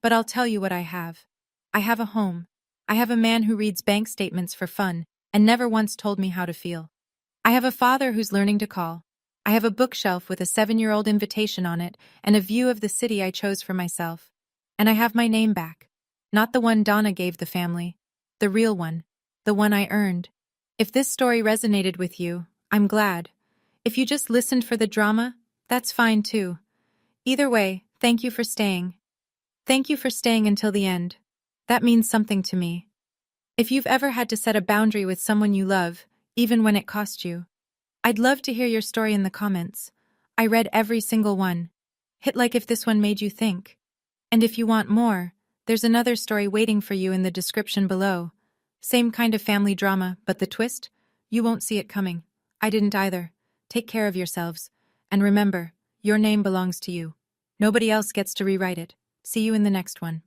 But I'll tell you what I have. I have a home. I have a man who reads bank statements for fun and never once told me how to feel. I have a father who's learning to call. I have a bookshelf with a 7-year-old invitation on it and a view of the city I chose for myself. And I have my name back. Not the one Donna gave the family. The real one. The one I earned. If this story resonated with you, I'm glad. If you just listened for the drama, that's fine too. Either way, thank you for staying. Thank you for staying until the end. That means something to me. If you've ever had to set a boundary with someone you love, even when it cost you, I'd love to hear your story in the comments. I read every single one. Hit like if this one made you think. And if you want more, there's another story waiting for you in the description below. Same kind of family drama, but the twist? You won't see it coming. I didn't either. Take care of yourselves. And remember, your name belongs to you. Nobody else gets to rewrite it. See you in the next one.